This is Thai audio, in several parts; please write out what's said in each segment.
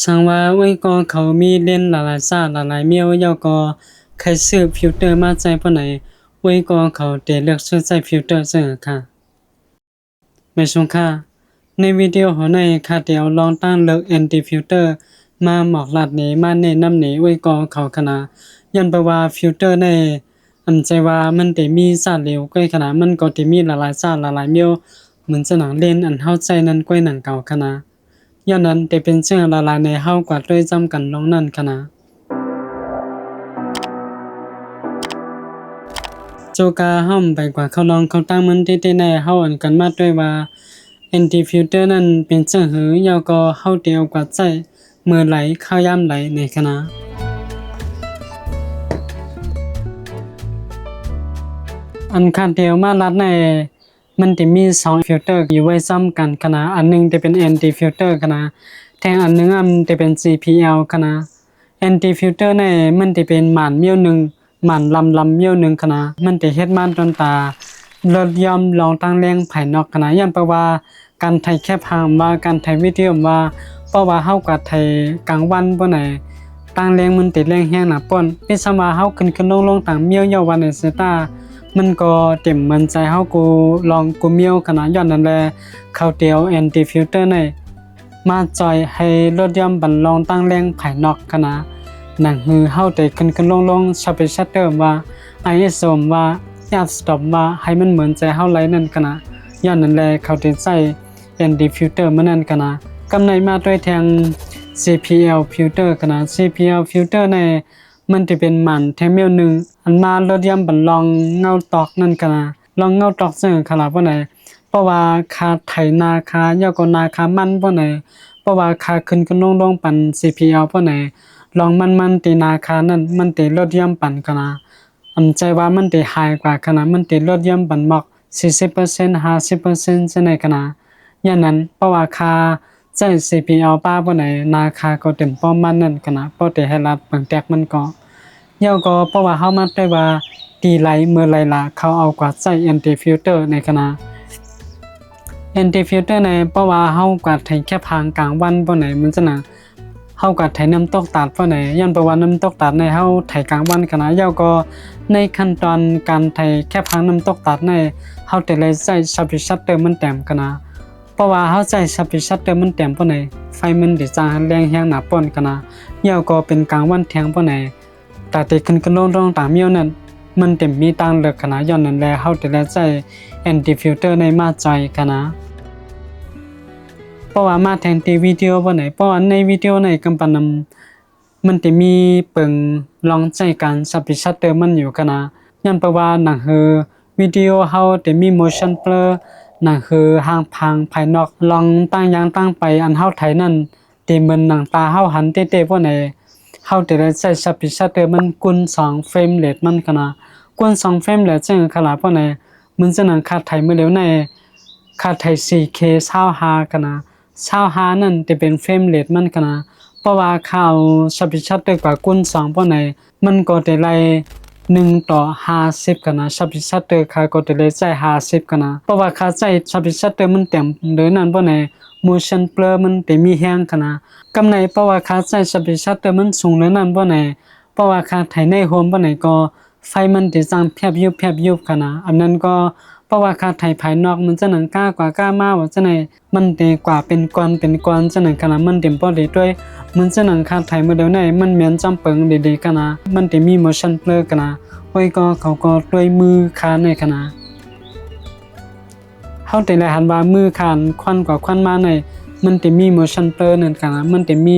สังว่าไว้ก็เขามีเล่นหลายๆซาหลายๆเมียวยาวก็ใครซื้อฟิลเตอร์มาใจปานไหนไว้ก็เขาได้เลือกซื้อใจฟิลเตอร์เสอค่ะไม่ชงค่ะในวิดีโอของในค่ะเดี๋ยวลองตั้งเลือก anti filter มาหมอกลัดนี้มาแนะนำนี้ไว้ก็เขาคณะย้อนไปว่าฟิลเตอร์ในอันใจว่ามันได้มีสารเหลวก้อยขนาดมันก็ได้มีหลายๆสารหลายๆเมียวเหมือนจะหนังเล่นอันเฮาใจนั้นก้อยหนังเก่าคณะย้อนนั้นได้เป็นเชื้อละลายในเฮากว่าด้วยจำกันลงนั่นคณะโจกาห้อมไปกว่าเขาลองเขาตั้งมันที่แน่เฮาอันกันมาด้วยว่า anti filter นั้นเป็นเชื้อหือยาวก็เฮาเดียวกว่าใจเมื่อไหลข้าวยามไหลในคณะอันคันเดียวมาลัดในมันจะมี2ฟิลเตอร์อยู่ไว้ซ้ำกันคณะอันนึงจะเป็น anti filter คณะแทงอันนึงมันจะเป็น CPL คณะ anti filter ในมันจะเป็นหม่านเมียวนึงหม่านลำเมียวนึงคณะมันจะเฮ็ดม่านตนตาลดยอมลองตั้งแรงภายนอกคณะย้ำแปลว่าการไทยแคบหางว่าการไทยวิดีโอว่าเพราะว่าเฮากับไทยกลางวันบ่ไหนตั้งแรงมันติดแรงแฮงหนาป่นพิสมาเฮาขึ้นลงต่างเมียวยาวันในเซตามันก็เต็มมันใจเฮากูลองกูเมียวขนาดย้อนนั่นแลเข้าเตียว anti filter ในมาจอยให้ลดย่อมบันลองตั้งแรงภายนอกขนาดหนังหือเฮาได้ขึ้นลงชับไปชัตเตอร์ว่า ISO ว่าf stop ว่าให้มันเหมือนใจเฮาไหลนั่นขนาดย้อนนั่นแลเข้าได้ใช้ anti filter มันนั่นขนาดกำในมาด้วยแทง CPL filter ขนาด CPL filter ในมันจะเป็นหมันแทงเมียวนึงอันมาลดย่ำบันลองเงาตอกนั่นกันนะลองเงาตอกซึ่งขนาดว่าไหนเพราะว่าคาไถนาคายากนาคามันเพราะไหนเพราะว่าคาขึ้นลงปัน CPL เพราะไหนลองมันตีนาคานั่นมันตีลดย่ำปันกันนะอันใจว่ามันตีหายกว่าขนาดมันตีลดย่ำปันหมอก 40% 50% จะไหนกันนะอย่างนั้นเพราะว่าคาใจ CPL ป้าเพราะไหนนาคาก็เต็มป้อมมันนั่นกันนะเพราะแต่ให้รับปังแตกมันก็เยาก็เพราะว่าเฮามาได้ว่าตีไหลเมื่อไหลล่ะเขาเอากว่าใส่ anti filter ในคณะ anti filter ในเพราะว่าเฮากว่าไถแค่พางกลางวันบ่ไหนมันจะน่ะเฮากว่าไถน้ำตกตัดบ่ไหนย้อนเพราะว่าน้ำตกตัดในเฮาไถกลางวันคณะเยาก็ในขั้นตอนการไถแค่พางน้ำตกตัดในเฮาแต่เลยใส่ชับชัตเตอร์มันแต้มคณะเพราะว่าเฮาใส่ชับชัตเตอร์มันแต้มบ่ไหนไฟมันสิจ้างแรงแรงหนาป่นคณะเยาก็เป็นกลางวันแทงบ่ไหนแต่ที่ขึ้นลงต่างเมียวนั้นมันเต็มมีตังเลือกขนาดย้อนนั้นแลเฮาแต่ละใช้ anti filter ในมาจอยขนาดเพราะว่ามาแทนที่วิดีโอบ่ไหนเพราะว่าในวิดีโอในกำปานำมันจะมีเปิงลองใจการสับชัตเตอร์มันอยู่ขนาดย้อนเพราะว่าหนังหือวิดีโอเฮาจะมี motion blur หนังคือห่างพังภายนอกลองตั้งยังตั้งไปอันเฮาไถนั่นที่เหมือนหนังตาเฮาหันเต้ๆบ่ไหนเฮาจะได้ใช้ชับชัตเตอร์มันกุน2เฟรมเรทมันขนาดกุน2เฟรมเรทจังขนาดบ่ไหนมันจะนั่งคาไถมื้อเร็วในคาไถ 4K 25ขนาด25นั่นจะเป็นเฟรมเรทมันขนาดเพราะว่าข่าวชับชัตเตอร์กว่ากุน2บ่ไหนมันก็ได้ไล่1:50กันนะชับชัตเตอร์ค่าก็จะได้ใช้50กันนะเพราะว่าค่าใช้ชับชัตเตอร์มันเต็มโดยนั้นบ่ไหน motion blur มันได้มีแฮงกันนะกำในเพราะว่าค่าใช้ชับชัตเตอร์มันสูงเลยนั้นบ่ไหนเพราะว่าค่าไถในโฮมบ่ไหนก็ไฟมันได้จังแพบยุบกันนะอันนั้นก็เพราะว่าค่าไถภายนอกมันจะหนังกล้ากว่ากล้ามาว่าจังได๋มันดีกว่าเป็นก้อนจังได๋กันนะมันเต็มบ่ได้ด้วยมันจะหนังคาไถมื้อเดียวในมันแม่นจำเปิงดีๆกันนะมันได้มี motion blur กันนะไว้ก็เขาก็ด้วยมือคานในขณะเฮาแต่ละหันว่ามือคานควันกว่าควันมาในมันจะมี motion blur นั่นกันนะมันจะมี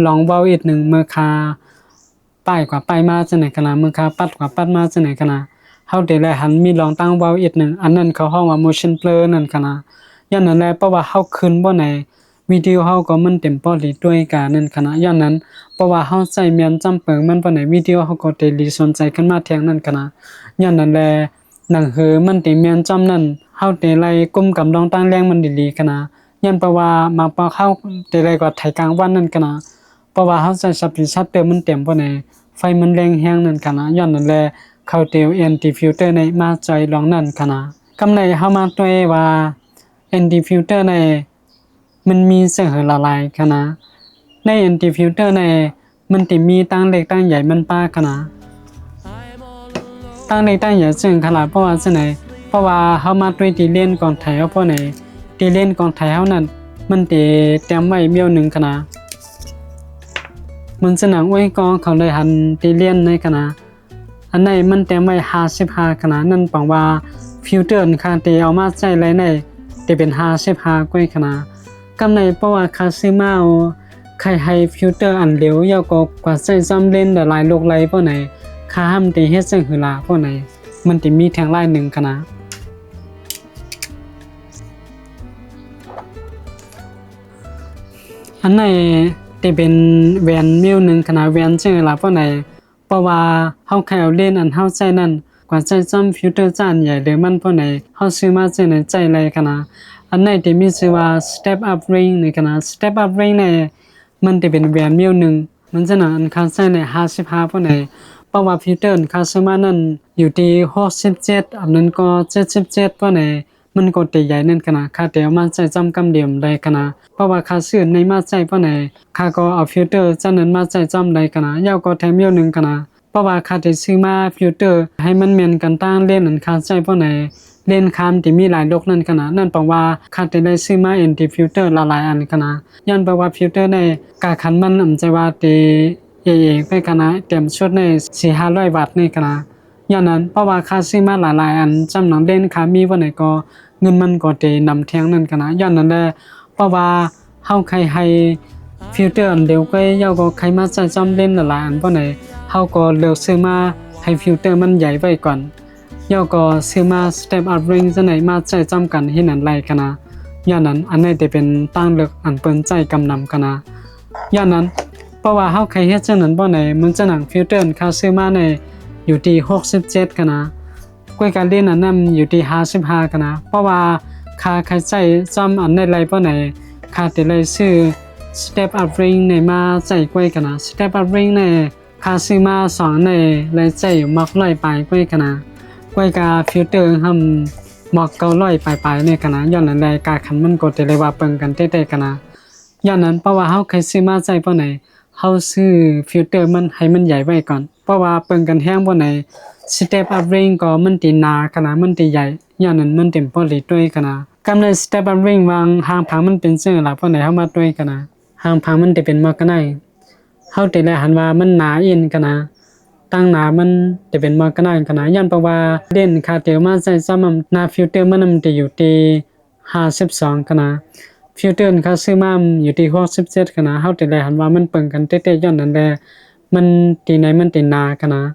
ลองเว้าอีกหนึ่งมือคาป้ายกว่าป้ายมาจังไหนกันนะมือคาปัดกว่าปัดมาจังไหนกันนะเฮาแต่ละหันมีลองตั้งเว้าอีกหนึ่งอันนั้นเขาฮ้องว่า motion blur นั่นกันนะย้อนนั้นแหละเพราะว่าเฮาขึ้นบ่ไหนวิดีโอเฮาก็มันเต็มปอดีด้วยกันนั่นขณะย้อนนั้นเพราะว่าเฮาใช้แม่นจำเปิงมันบ่ไหนวิดีโอเฮาก็ได้รีสนใจขึ้นมาแทงนั่นขณะย้อนนั้นแลหนังหือมันได้แม่นจำนั้นเฮาได้ไล่กุมกำลังตั้งแรงมันดีๆขณะย้อนเพราะว่ามาพอเฮาได้ไล่กว่าไถกลางวันนั่นขณะเพราะว่าเฮาใช้ชัตเตอร์มันเต็มบ่ไหนไฟมันแรงแฮงนั่นขณะย้อนนั้นแลเข้าเตียว anti filter ในมาจอยลองนั่นขณะกำในเฮามาตัวว่า anti filter ในมันมีเสือละลายคณะใน ใน anti filter ในมันติมีตั้งเล็กตั้งใหญ่มันป้าขนาดตั้งเล็กตั้งใหญ่ซึ่งขนาดเพราะว่าซึ่งไหนเพราะว่าเฮามาด้วยตีเลียนก่อนไทยเฮาเพราะไหนตีเลียนก่อนไทยเฮานั้นมันติเตรียมไว้เมียวนึงขนาดมันสนังไว้กองเขาเลยหันตีเลียนในขนาดอันไหนมันเตรียมไว้55ขนาดนั่นปังว่าฟิลเตอร์ค่าตีเอามาใช้ไว้ในจะเป็น55กว่าขนาดกำในเพราะว่าคาซิมาใครให้ฟิลเตอร์อันเดียวยาวกว่าใช้ซ้ำเล่นแต่หลายโลกไหลเพราะไหนค่าห้ามตีเฮ็ดจังหือลาเพราะไหนมันจะมีแทงไล่หนึ่งขนาดอันไหนจะเป็นแวนมิวหนึ่งขนาดแวนจังหือลาเพราะไหนเพราะว่าเฮาแค่เอาเล่นอันเฮาใช้นั่นกว่าใช้ซ้ำฟิลเตอร์จานใหญ่เลยมันเพราะไหนเฮาซื้อมาจังไหนใจไรขนาดอันไหนที่มีชื่อว่า step up ring ในขนาด step up ring ในมันจะเป็นแวนมิวหนึ่งมันจะหนาอันค่าใช้ใน55เพราะไหนเพราะว่าฟิลเตอร์ค่าซื้อมานั่นอยู่ที่67อันนั้นก็77เพราะไหนมันก็ตีใหญ่นั่นขนาดค่าเดียวมาใช้จำกำเดียมได้ขนาดเพราะว่าค่าซื้อในมาใช้เพราะไหนค่าก็เอาฟิลเตอร์จันนั้นมาใช้จำได้ขนาดยาวก็แถมมิวหนึ่งขนาดเพราะว่าค่าที่ซื้อมาฟิลเตอร์ให้มันเหมือนกันตั้งเล่นอันค่าใช้เพราะไหนเล่นคำที่มีหลายโลกนั่นขนาดนั่นแปลว่าค่าที่ได้ซื้อมาanti filter หลายอันขนาดย้อนแปลว่าฟิลเตอร์ในกาคันมันใจว่าตีเอไปขนาดเต็มชุดใน4-500 วัตต์ในขนาดย้อนนั้นเพราะว่าค่าซื้อมาหลายอันจำหนังเล่นค่ามีว่าไหนก็เงินมันก็ตีนำเทียงนั่นขนาดย้อนนั้นแหละเพราะว่าเฮาใครให้ฟิลเตอร์อันเดียวก็ยาวก็ใครมาใช้จำเล่นหลายอันเพราะไหนเฮาก็เลือกซื้อมาให้ฟิลเตอร์มันใหญ่ไว้ก่อนยาวก็ซื้อมา step up ring จะไหนมาใช้จำกันให้นั้นไรขนาดย้อนนั้นอันนี้จะเป็นตั้งเลือกอันเปิ้นใจกำนำขนาดย้อนนั้นเพราะว่าเฮาใครเฮ็ดจังนั้นบ่ไหนมันจะหนังฟิลเตอร์ค่าซื้อมาในอยู่ที่67ขนาดกวยการเล่นอันนั้นอยู่ที่55ขนาดเพราะว่าค่าใครใช้จำอันในไรบ่ไหนค่าที่ไรซื้อ step up ring ในมาใช้กวยขนาด step up ring ในค่าซื้อมา2ในไรใช้มัก100ปลายกวยขนาดกวยกาฟิลเตอร์หั่นมัก900ปลายๆในขนาดย้อนนั้นแลกาคันมันก็ได้เลยว่าเปิงกันเต้ๆขนาดย้อนนั้นเพราะว่าเฮาใครซื้อมาใช้บ่ไหนเฮาซื้อฟิลเตอร์มันให้มันใหญ่ไว้ก่อนเพราะว่าเปิงกันแห้งบ่ไหน step up ring ก็มันติหนาขนาดมันติใหญ่ย้อนนั้นมันเต็มปอลิด้วยขนาดกำใน step up ring วางหางพังมันเป็นซื่อล่ะเพราะไหนเฮามาด้วยขนาดหางพังมันจะเป็นมักกันได้เฮาติแลหันว่ามันหนาอินขนาดตั้งหนามันจะเป็นมักกันได้ขนาดย้อนเพราะว่าเด่นค่าเตียวมาใช้ซ้ำหน้าฟิลเตอร์มันจะอยู่ที่52ขนาดฟิลเตอร์ค่าซื้อมาอยู่ที่67ขนาดเฮาติแลหันว่ามันเปิงกันเต้ๆย้อนนั้นแหละมันตีไหนมันติหนาขนาด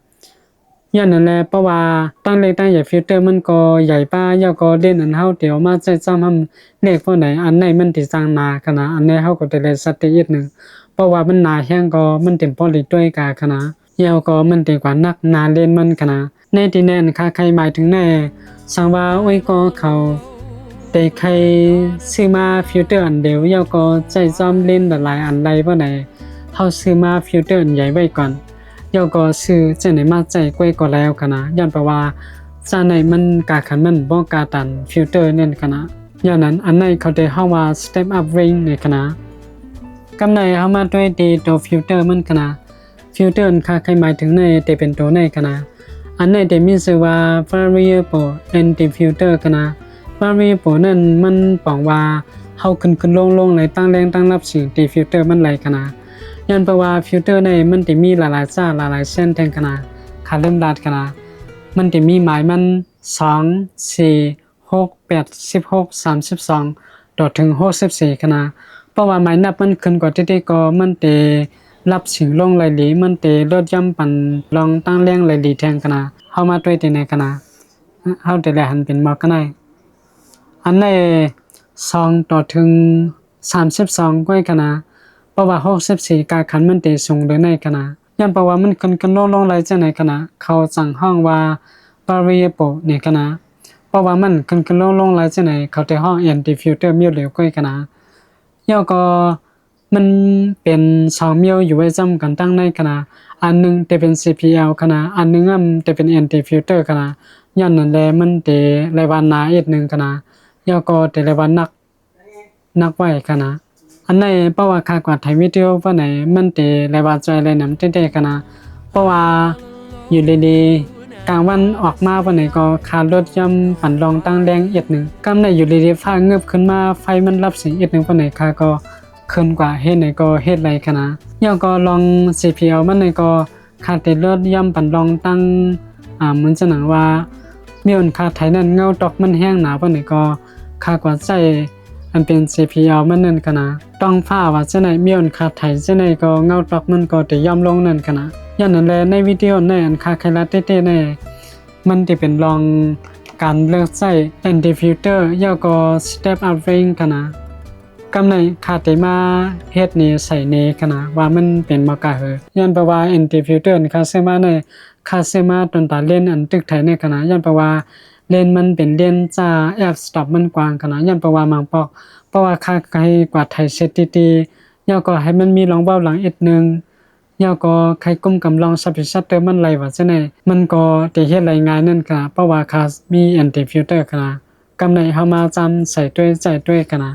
ย้อนนั่นแหละเพราะว่าตั้งเล็กตั้งใหญ่ฟิลเตอร์มันก็ใหญ่ป้ายาวก็เล่นอันเฮาเดี๋ยวมาใช้ซ้ำเลขพวกไหนอันไหนมันติสร้างหนาขนาดอันไหนเฮาก็ได้เลยสติอีกนึงเพราะว่ามันหนาแห้งก็มันเต็มปอลิด้วยกาขนาดยาวก็มันติกว่านักหนาเล่นมันขนาดในที่แน่นค่าใครหมายถึงแน่สังว่าโอ้ยก็เขาแต่ใครซื้อมาฟิลเตอร์อันเดียวยาวก็ใช้ซ้ำเล่นหลายอันใดพวกไหนเฮาซื้อมาฟิลเตอร์ใหญ่ไว้ก่อนยาวก็ซื้อจะไหนมาใจกล้วยก็แล้วขนาดย้อนแปลว่าจะไหนมันกาคันมันบ่กาตันฟิลเตอร์นั่นขนาดย้อนนั้นอันไหนเขาได้เฮาว่า step up ring ในขนาดกำในเฮามาด้วยตีตัวฟิลเตอร์มันขนาดฟิลเตอร์ค่าใครหมายถึงในแต่เป็นตัวในขนาดอันไหนได้มีชื่อว่า variable anti filter ขนาด variable นั่นมันบอกว่าเฮาขึ้นลงในตั้งแรงตั้งรับสิ่งที่ฟิลเตอร์มันไหลขนาดย้อนแปลว่าฟิลเตอร์ในมันจะมีหลายๆซ่าหลายๆเส้นแทงขนาดค่าเริ่มดัดขนาดมันจะมีหมายมัน2 4 6 8 16 32ถึง64ขนาดเพราะว่าหมายนับมันขึ้นกว่าที่ก็มันจะรับสิ่งลงไหลหลีมันจะลดย่ำปั่นลองตั้งแรงไหลหลีแทงขนาดเฮามาด้วยที่ในขนาดเฮาจะได้หันเป็นมักกันได้อันใน2ถึง32ก้อยขนาดเพราะว่า64กาขันมันตีสูงหรือในขณะย้อนเพราะว่ามันขึ้นลงไหลจังในขณะเขาสั่งห้องว่า variable ในขณะเพราะว่ามันขึ้นลงไหลจังในเขาได้ห้อง anti filter มิวเหลวก้อยขณะย่อก็มันเป็น2มิวอยู่ไว้จำกันตั้งในขณะอันนึงจะเป็น CPL ขณะอันนึงจะเป็น anti filter ขณะย้อนนั่นแลมันจะรายวันหนาอีกนึงขณะย่อก็จะรายวันนักไว้ขณะ อันไหนเพราะว่าค่ากว่าไทยวิดีโอเพราะไหนมันเตรายว่าใจอะไรนำเต้ๆกันนะเพราะว่าอยู่ดีๆกลางวันออกมาเพราะไหนก็คารถย่ำปั่นลองตั้งแรงอีกนึงกำไหนอยู่ดีๆฟ้าเงือบขึ้นมาไฟมันรับสีอีกนึงเพราะไหนค่าก็ขึ้นกว่าเฮ็ดไหนก็เฮ็ดไรกันนะย่อก็ลอง CPL มันไหนก็คาเตรถย่ำปั่นลองตั้งเหมือนจะหนังว่ามีอันคาไทยนั้นเงาตอกมันแห้งหนาเพราะไหนก็ค่ากว่าใจอันเป็น CPL มันนั่นกันนะต้องฟ้าว่าจะไหนมีอันคาไทยจะไหนก็เงาตอกมันก็จะย่อมลงนั่นกันนะอย่างนั้นแลในวิดีโอในอันคาไคลาเต้ๆในมันจะเป็นลองการเลือกใช้ anti filter ย่อก็ step up ring กันนะกำในคาเตมาเฮ็ดนี่ใส่เนกันนะว่ามันเป็นมากะเหย้อนแปลว่า anti filter คาเซมาในคาเซมาตนตาเล่นอันตึกไทยในกันนะย้อนแปลว่าเลนมันเป็นเลนจ้าแอฟสต็อปมันกว้างกันนะย้อนแปลว่ามังปอกเพราะว่าค่าไกลกว่าไทยเซตตีๆย่อก็ให้มันมีรองเว้าหลังอีกนึงย่อก็ใครกุมกำลองซับชัตเตอร์มันไหลว่าจังได๋มันก็ได้เฮ็ดไหลง่ายนั่นค่ะเพราะว่าคามีแอนตี้ฟิลเตอร์ค่ะกำไหนเฮามาจำใส่ด้วยใจด้วยกันนะ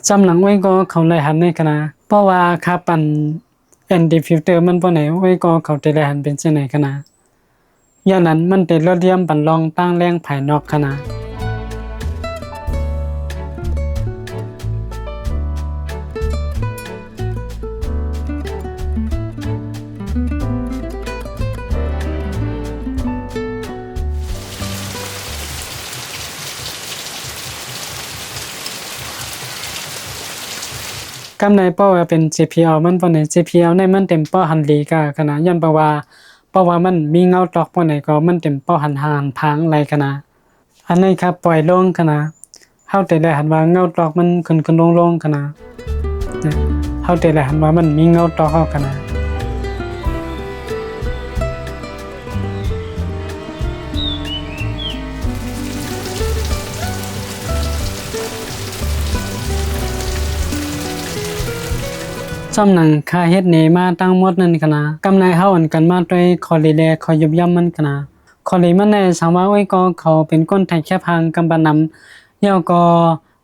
จำหลังไว้ก็เขาไหลหันในกันนะเพราะว่าคาปั่นแอนตี้ฟิลเตอร์มันบ่ไหนไว้ก็เขาได้ไหลหันเป็นจังได๋กันนะอย่างนั้นมันเป็นรถเยี่ยมปั่นลองตั้งแรงภายนอกค่ะนะกำในเพราะว่าเป็น JPL มันบ่ไหน JPL ในมันเต็มป้อหันหลีกะขนาดย้อนเพราะว่ามันมีเงาตอกบ่ไหนก็มันเต็มป้อหันหางพางไรขนาดอันนี้ครับปล่อยลงขนาดเฮาแต่ได้หันว่าเงาตอกมันขึ้นลงๆขนาดเฮาแต่ได้หันว่ามันมีเงาตอกเฮาขนาดจำหนังค่าเฮ็ดเนมาตั้งหมดนั่นกะนะกำไรเฮาอันกันมาด้วยคอลีแลคอยุบย่ำมันกะนะคอลีมันได้สามารถไว้ก็เขาเป็นก้นไทยแค่พังกำบานำย่อก็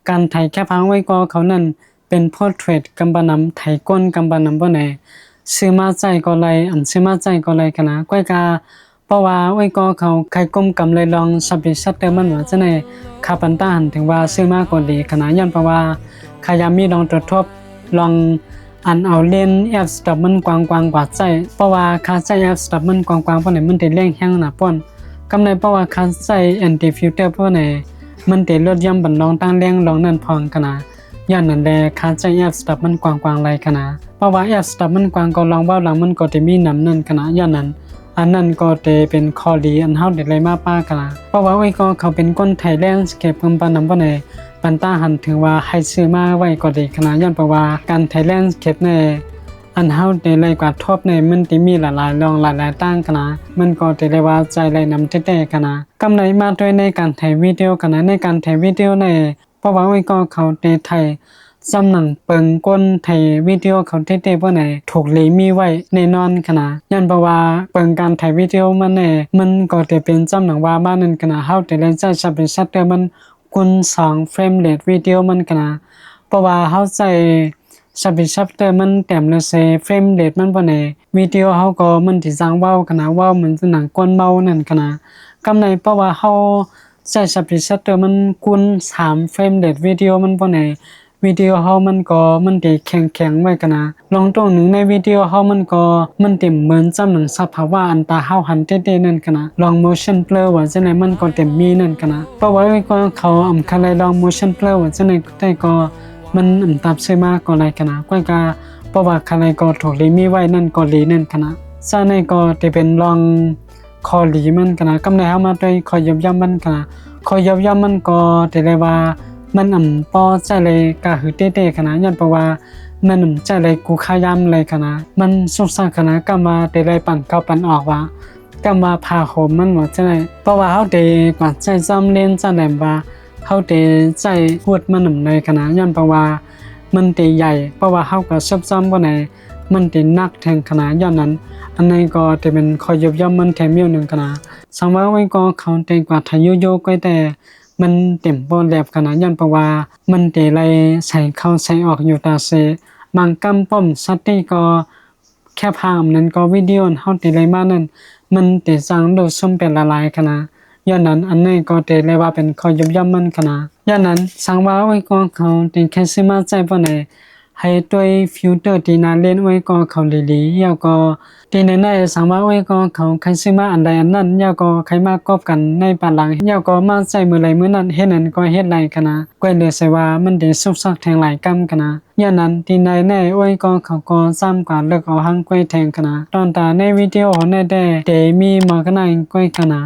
การไทยแค่พังไว้ก็เขานั่นเป็นโพร์เทรตกำบานำไทยก้นกำบานำบ่ไหนซื้อมาใจก็ไรอันซื้อมาใจก็ไรกะนะก้อยกาเพราะว่าไว้ก็เขาใครก้มกำไรลองสับบิชัตเตอร์มันว่าจะในคาปันต้าหันถึงว่าซื้อมาก็ดีขนาดย้อนเพราะว่าขยามีลองตรวจทบลองอันเอาเลนแอปสต็อปมันกว้างกว่าใจเพราะว่าค่าใจแอปสต็อปมันกว้างเพราะไหนมันได้แรงแห้งหนาป้อนกำไรเพราะว่าค่าใจแอนตี้ฟิลเตอร์เพราะไหนมันได้ลดย่ำบันลองตั้งแรงลองนั่นพองกันนะย้อนนั่นแลค่าใจแอปสต็อปมันกว้างไรกันนะเพราะว่าแอปสต็อปมันกว้างก็ลองเว้าหลังมันก็จะมีน้ำนั่นกันนะย้อนนั้นอันนั้นก็จะเป็นข้อดีอันเฮาได้เลยมาป้ากันนะเพราะว่าไว้ก็เขาเป็นคนไทยแลนด์สเคปเพิ่นปานนำบ่ไหนปันตาหันถึงว่าให้ซื้อมาไว้ก็ดีขนาดย้อนเพราะว่าการไทยแลนด์สเคปในอันเฮาได้เลยกว่าทบในมันติมีหลายๆลองหลายๆตั้งกันนะมันก็จะได้ว่าใจเลยนำแท้ๆกันนะกำไรมาด้วยในการถ่ายวิดีโอกันนะในการถ่ายวิดีโอในเพราะว่าไว้ก็เขาได้ถ่ายสำหนังเปิงก้นถ่ายวิดีโอเขาเท่ๆบ่ไหนถูกเลยมีไว้แน่นอนกันนะย้อนเพราะว่าเปิงการถ่ายวิดีโอมันก็จะเป็นสำหนังว่าบ้านนั้นกันนะเฮาได้เลยจะเป็นชัตเตอร์มันกุน2เฟรมเรทวิดีโอมันกันนะเพราะว่าเฮาใช้ชัปเตอร์มันเต็มเลยเซเฟรมเรทมันบ่ไหนวิดีโอเฮาก็มันสิสร้างเว้ากันนะเว้าเหมือนหนังก้นเมานั่นกันนะกำไรเพราะว่าเฮาใช้ชัปเตอร์มันกุน3เฟรมเรทวิดีโอมันบ่ไหนวิดีโอเฮามันก็มันได้แข็งไว้กันนะลองตรงหนึ่งในวิดีโอเฮามันก็มันเต็มเหมือนจำหนังสภาวะอันตาเฮาหันเต้ๆนั่นกันนะลอง motion blur ว่าจังได๋มันก็เต็มมีนั่นกันนะเพราะว่าก็เขาคันเลยลอง motion blur ว่าจังได๋ได้ก็มันตามซื้อมาก็ไรกันนะก้อยกาเพราะว่าคันเลยก็ถูกลีมีไว้นั่นก็ลีนั่นกันนะซะในก็จะเป็นลองคอลีมันกันนะกำไรเฮามาด้วยคอยับย่ำมันกันนะคอยับย่ำมันก็ได้เลยว่ามันป้อใจเลยกะหือเต้ๆขนาดย้อนเพราะว่ามันใจเลยกูขายำเลยขนาดมันสุขสันต์ขนาดก็มาได้เลยปั่นเข้าปั่นออกว่าก็มาพาโหมมันว่าจังได๋เพราะว่าเฮาได้กว่าใจซ้ำเล่นจังได๋ว่าเฮาได้ใจพูดมันเลยขนาดย้อนเพราะว่ามันได้ใหญ่เพราะว่าเฮาก็ซ้ำบ่ไหนมันได้นักแทงขนาดย้อนนั้นอันนี้ก็จะเป็นคอยยับย่ำมันแถมอยู่นึงขนาดสังว่าไว้ก็เขาได้กว่าทายุโยก็แต่ มันเต็มโปแลบขนาดย้อนเพราะว่ามันเตไลใส่เข้าใส่ออกอยู่ตาเซบางกำป้อมสติก็แค่ภาพนั้นก็วิดีโอเฮาเตไลมานั้นมันเตสังโดดซุ่มเป็นละลายขนาดย้อนนั้นอันนี้ก็เตไลว่าเป็นข้อยย่อมมันขนาดย้อนนั้นสังว่าไว้ก็เขาเตแค่ซื้อมาใจบ่ไหนให้ด้วยฟิลเตอร์ที่น่าเล่นไว้ก็เขาดีๆแล้วก็ที่ในสังว่าไว้ก็เขาใครซื้อมาอันใดอันนั้นแล้วก็ใครมากอบกันในปานหลังแล้วก็มาใส่มื้อใดมื้อนั้นเฮ็ดนั้นก็เฮ็ดไรกันนะก็เลยใส่ว่ามันได้สุกซักแทงหลายกำกันนะย้อนนั้นที่ในไว้ก็เขาก็ซ้ำกว่าเลิกเอาหังก้อยแทงกันนะตอนตาในวิดีโอในได้มีหมอกันนก้อยกันนะ